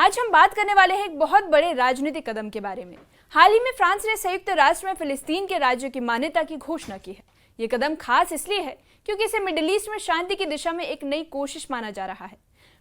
आज हम बात करने वाले हैं एक बहुत बड़े राजनीतिक कदम के बारे में। हाल ही में फ्रांस ने संयुक्त राष्ट्र में फिलिस्तीन के राज्य की मान्यता की घोषणा की है। ये कदम खास इसलिए है क्योंकि इसे मिडिल ईस्ट में शांति की दिशा में एक नई कोशिश माना जा रहा है।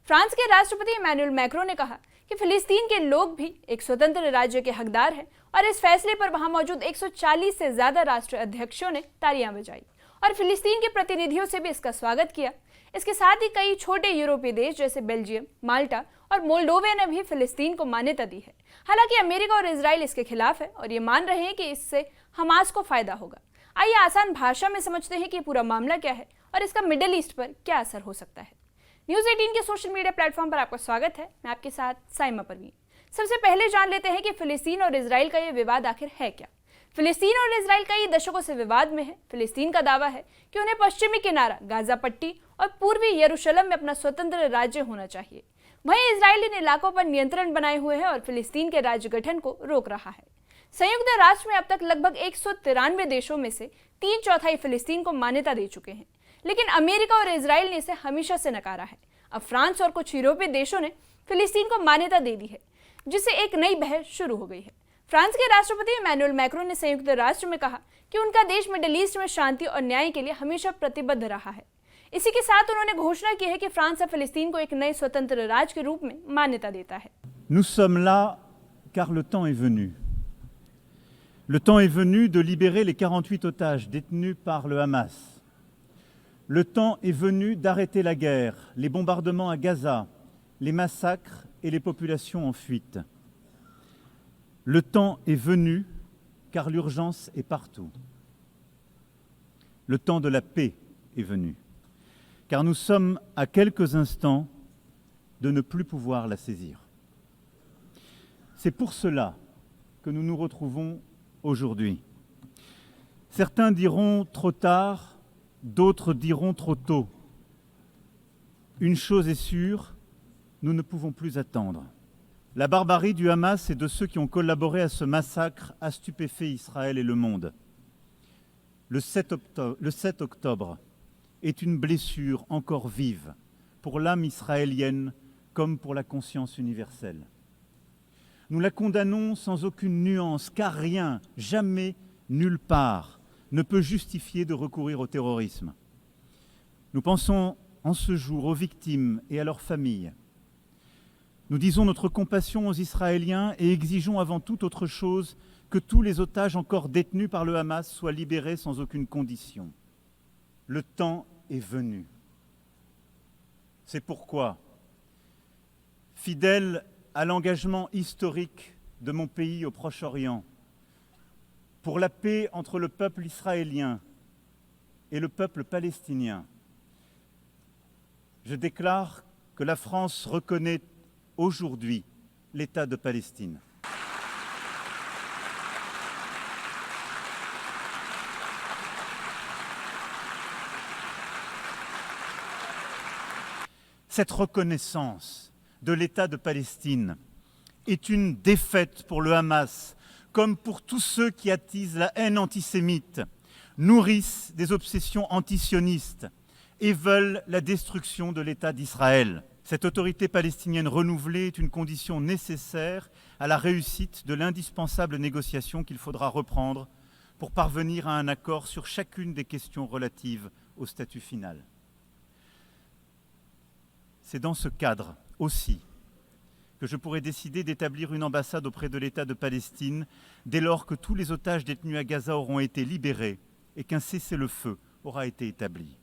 फ्रांस के राष्ट्रपति इमैनुअल मैक्रों ने कहा कि फिलिस्तीन के लोग भी एक स्वतंत्र राज्य के हकदार हैं और इस फैसले पर वहां मौजूद 140 से ज्यादा राष्ट्र अध्यक्षों ने तालियां बजाई और फिलिस्तीन के प्रतिनिधियों से भी इसका स्वागत किया। इसके साथ ही कई छोटे यूरोपीय देश जैसे बेल्जियम, माल्टा और मोल्डोवा ने भी फिलिस्तीन को मान्यता दी है। हालांकि अमेरिका और इजराइल इसके खिलाफ है और ये मान रहे हैं कि इससे हमास को फायदा होगा। आइए आसान भाषा में समझते हैं कि पूरा मामला क्या है और इसका मिडिल ईस्ट पर क्या असर हो सकता है। न्यूज़ 18 के सोशल मीडिया प्लेटफॉर्म पर आपका स्वागत है। मैं आपके साथ साइमा परवीन। सबसे पहले जान लेते हैं कि फिलिस्तीन और इजराइल का ये विवाद आखिर है क्या। फिलिस्तीन और इजराइल कई दशकों से विवाद में है। फिलिस्तीन का दावा है कि उन्हें पश्चिमी किनारा, गाजा पट्टी और पूर्वी यरूशलेम में अपना स्वतंत्र राज्य होना चाहिए। वहीं इजराइल इन इलाकों पर नियंत्रण बनाए हुए है और फिलिस्तीन के राज्य गठन को रोक रहा है। संयुक्त राष्ट्र में अब तक लगभग 193 देशों में से 3/4 फिलिस्तीन को मान्यता दे चुके हैं, लेकिन अमेरिका और इजराइल ने इसे हमेशा से नकारा है। अब फ्रांस और कुछ यूरोपीय देशों ने फिलिस्तीन को मान्यता दे दी है, जिससे एक नई बहस शुरू हो गई है। फ्रांस के राष्ट्रपति इमैनुअल मैक्रों ने संयुक्त राष्ट्र में कहा कि उनका देश मिडिल ईस्ट में शांति और न्याय के लिए हमेशा प्रतिबद्ध रहा है। इसी के साथ उन्होंने घोषणा की है कि फ्रांस अब फिलिस्तीन को एक नए स्वतंत्र राज्य के रूप में मान्यता देता है। Nous sommes là car le temps est venu. Le temps est venu de libérer les 48 otages détenus par le Hamas. Le temps est venu d'arrêter la guerre, les bombardements à Gaza, les massacres et les populations en fuite. Le temps est venu car l'urgence est partout. Le temps de la paix est venu, car nous sommes à quelques instants de ne plus pouvoir la saisir. C'est pour cela que nous nous retrouvons aujourd'hui. Certains diront trop tard, d'autres diront trop tôt. Une chose est sûre, nous ne pouvons plus attendre. La barbarie du Hamas et de ceux qui ont collaboré à ce massacre a stupéfait Israël et le monde. Le 7 octobre est une blessure encore vive pour l'âme israélienne comme pour la conscience universelle. Nous la condamnons sans aucune nuance, car rien, jamais, nulle part, ne peut justifier de recourir au terrorisme. Nous pensons en ce jour aux victimes et à leurs familles. Nous disons notre compassion aux Israéliens et exigeons avant toute autre chose que tous les otages encore détenus par le Hamas soient libérés sans aucune condition. Le temps est venu. C'est pourquoi, fidèle à l'engagement historique de mon pays au Proche-Orient, pour la paix entre le peuple israélien et le peuple palestinien, je déclare que la France reconnaît aujourd'hui l'État de Palestine. Cette reconnaissance de l'État de Palestine est une défaite pour le Hamas, comme pour tous ceux qui attisent la haine antisémite, nourrissent des obsessions antisionistes et veulent la destruction de l'État d'Israël. Cette autorité palestinienne renouvelée est une condition nécessaire à la réussite de l'indispensable négociation qu'il faudra reprendre pour parvenir à un accord sur chacune des questions relatives au statut final. C'est dans ce cadre aussi que je pourrais décider d'établir une ambassade auprès de l'État de Palestine dès lors que tous les otages détenus à Gaza auront été libérés et qu'un cessez-le-feu aura été établi.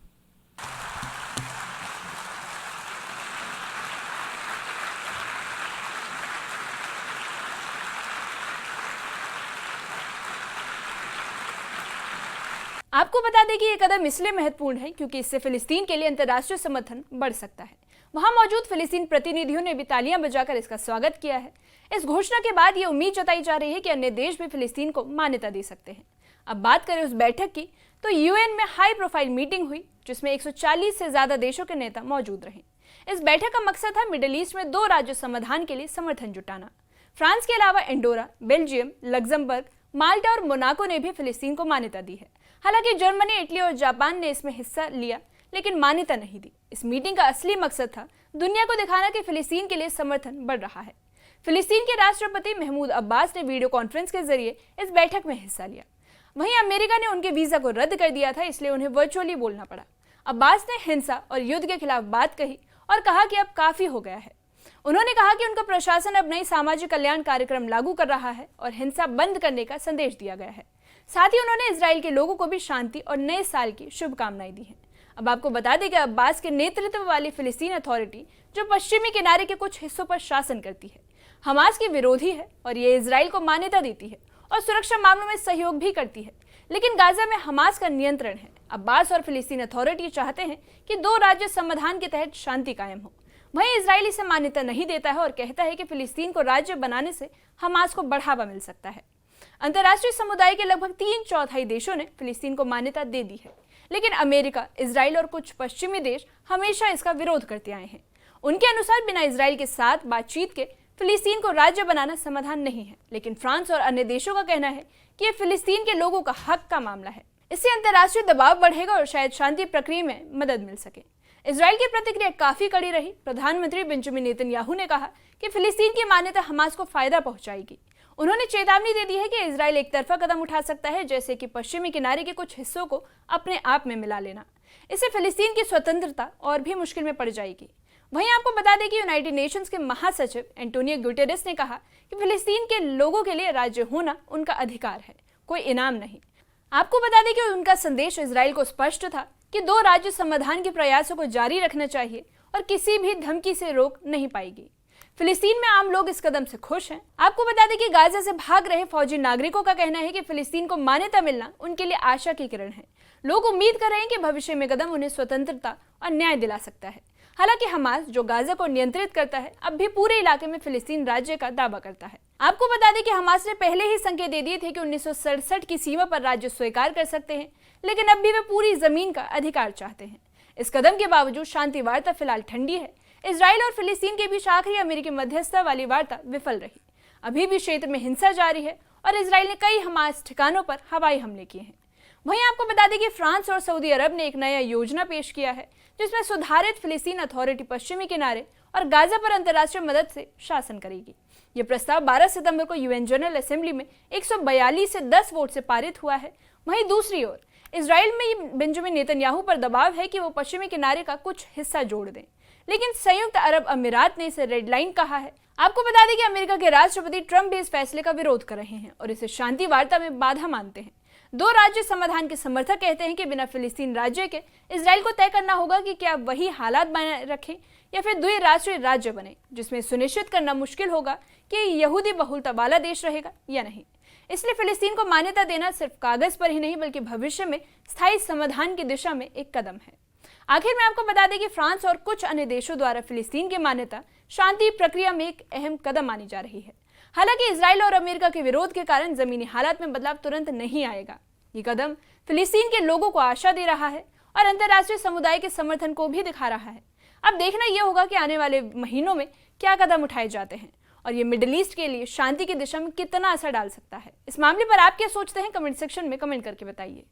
आपको बता दें कि ये कदम इसलिए महत्वपूर्ण है क्योंकि इससे फिलिस्तीन के लिए अंतर्राष्ट्रीय समर्थन बढ़ सकता है। वहां मौजूद फिलिस्तीन प्रतिनिधियों ने भी तालियां बजाकर इसका स्वागत किया है। इस घोषणा के बाद ये उम्मीद जताई जा रही है कि अन्य देश भी फिलिस्तीन को मान्यता दे सकते हैं। अब बात करें उस बैठक की, तो यूएन में हाई प्रोफाइल मीटिंग हुई जिसमें 140 से ज्यादा देशों के नेता मौजूद रहे। इस बैठक का मकसद था मिडिल ईस्ट में 2 राज्य समाधान के लिए समर्थन जुटाना। फ्रांस के अलावा एंडोरा, बेल्जियम, लग्जमबर्ग, माल्टा और मोनाको ने भी फिलिस्तीन को मान्यता दी है। हालांकि जर्मनी, इटली और जापान ने इसमें हिस्सा लिया लेकिन मान्यता नहीं दी। इस मीटिंग का असली मकसद था दुनिया को दिखाना कि फिलिस्तीन के लिए समर्थन बढ़ रहा है। फिलिस्तीन के राष्ट्रपति महमूद अब्बास ने वीडियो कॉन्फ्रेंस के जरिए इस बैठक में हिस्सा लिया। वहीं अमेरिका ने उनके वीजा को रद्द कर दिया था, इसलिए उन्हें वर्चुअली बोलना पड़ा। अब्बास ने हिंसा और युद्ध के खिलाफ बात कही और कहा कि अब काफी हो गया है। उन्होंने कहा कि उनका प्रशासन अब नई सामाजिक कल्याण कार्यक्रम लागू कर रहा है और हिंसा बंद करने का संदेश दिया गया है। साथ ही उन्होंने इजराइल के लोगों को भी शांति और नए साल की शुभकामनाएं दी हैं। अब आपको बता दें कि अब्बास के नेतृत्व वाली फिलिस्तीन अथॉरिटी, जो पश्चिमी किनारे के कुछ हिस्सों पर शासन करती है, हमास की विरोधी है और ये इजराइल को मान्यता देती है और सुरक्षा मामलों में सहयोग भी करती है। लेकिन गाजा में हमास का नियंत्रण है। अब्बास और फिलिस्तीन अथॉरिटी चाहते हैं कि 2 राज्य समाधान के तहत शांति कायम हो। वहीं इजराइल इसे मान्यता नहीं देता है और कहता है कि फिलिस्तीन को राज्य बनाने से हमास को बढ़ावा मिल सकता है। अंतर्राष्ट्रीय समुदाय के लगभग 3/4 देशों ने फिलिस्तीन को मान्यता दे दी है, लेकिन अमेरिका, इजराइल और कुछ पश्चिमी देश हमेशा इसका विरोध करते आए हैं। उनके अनुसार बिना इजराइल के साथ बातचीत के फिलिस्तीन को राज्य बनाना समाधान नहीं है, लेकिन फ्रांस और अन्य देशों का कहना है कि यह फिलिस्तीन के लोगों का हक का मामला है। इससे अंतर्राष्ट्रीय दबाव बढ़ेगा और शायद शांति प्रक्रिया में मदद मिल सके। इजराइल की प्रतिक्रिया काफी कड़ी रही। प्रधानमंत्री बेंजामिन नेतन्याहू ने कहा कि फिलिस्तीन की मान्यता हमास को फायदा पहुंचाएगी। उन्होंने चेतावनी दे दी है कि इजराइल एक तरफा कदम उठा सकता है, जैसे कि पश्चिमी किनारे के कुछ हिस्सों को अपने आप में मिला लेना। इससे फिलिस्तीन की स्वतंत्रता और भी मुश्किल में पड़ जाएगी। वहीं आपको बता दें कि यूनाइटेड नेशंस के महासचिव एंटोनियो गुटेरेस ने कहा कि फिलिस्तीन के लोगों के लिए राज्य होना उनका अधिकार है, कोई इनाम नहीं। आपको बता दें कि उनका संदेश इजराइल को स्पष्ट था कि 2 राज्य समाधान के प्रयासों को जारी रखना चाहिए और किसी भी धमकी से रोक नहीं पाएगी। फिलिस्तीन में आम लोग इस कदम से खुश हैं। आपको बता दें कि गाजा से भाग रहे फौजी नागरिकों का कहना है कि फिलिस्तीन को मान्यता मिलना उनके लिए आशा की किरण है। लोग उम्मीद कर रहे हैं कि भविष्य में कदम उन्हें स्वतंत्रता और न्याय दिला सकता है। हालांकि हमास, जो गाजा को नियंत्रित करता है, अब भी पूरे इलाके में फिलिस्तीन राज्य का दावा करता है। आपको बता दें कि हमास ने पहले ही संकेत दे दिए थे कि 1967 की सीमा पर राज्य स्वीकार कर सकते हैं, लेकिन अब भी वे पूरी जमीन का अधिकार चाहते हैं। इस कदम के बावजूद शांति वार्ता फिलहाल ठंडी है। इजराइल और फिलिस्तीन के बीच आखिरी अमेरिकी मध्यस्थता वाली वार्ता विफल रही। अभी भी क्षेत्र में हिंसा जारी है और इजराइल ने कई हमास ठिकानों पर हवाई हमले किए हैं। वहीं आपको बता दें कि फ्रांस और सऊदी अरब ने एक नया योजना पेश किया है, जिसमें सुधारित फिलिस्तीन अथॉरिटी पश्चिमी किनारे और गाजा पर अंतर्राष्ट्रीय मदद से शासन करेगी। ये प्रस्ताव 12 सितंबर को यूएन जनरल असेंबली में 142 से 10 वोट से पारित हुआ है। वहीं दूसरी ओर इजराइल में बेंजामिन नेतन्याहू पर दबाव है कि वो पश्चिमी किनारे का कुछ हिस्सा जोड़ दें, लेकिन संयुक्त अरब अमीरात ने इसे रेड लाइन कहा है। आपको बता दें कि अमेरिका के राष्ट्रपति ट्रंप भी इस फैसले का विरोध कर रहे हैं और इसे शांति वार्ता में बाधा मानते हैं। 2 राज्य समाधान के समर्थक कहते हैं कि बिना फिलिस्तीन राज्य के इजराइल को तय करना होगा कि क्या वही हालात बनाए रखें या फिर द्विराष्ट्रीय राज्य बने, जिसमें सुनिश्चित करना मुश्किल होगा कि यहूदी बहुलता वाला देश रहेगा या नहीं। इसलिए फिलिस्तीन को मान्यता देना सिर्फ कागज पर ही नहीं, बल्कि भविष्य में स्थायी समाधान की दिशा में एक कदम है। आखिर में आपको बता दें कि फ्रांस और कुछ अन्य देशों द्वारा फिलिस्तीन की मान्यता शांति प्रक्रिया में एक अहम कदम मानी जा रही है। हालांकि इजराइल और अमेरिका के विरोध के कारण जमीनी हालात में बदलाव तुरंत नहीं आएगा। ये कदम फिलिस्तीन के लोगों को आशा दे रहा है और अंतर्राष्ट्रीय समुदाय के समर्थन को भी दिखा रहा है। अब देखना यह होगा कि आने वाले महीनों में क्या कदम उठाए जाते हैं और ये मिडिल ईस्ट के लिए शांति की दिशा में कितना असर डाल सकता है। इस मामले पर आप क्या सोचते हैं, कमेंट सेक्शन में कमेंट करके बताइए।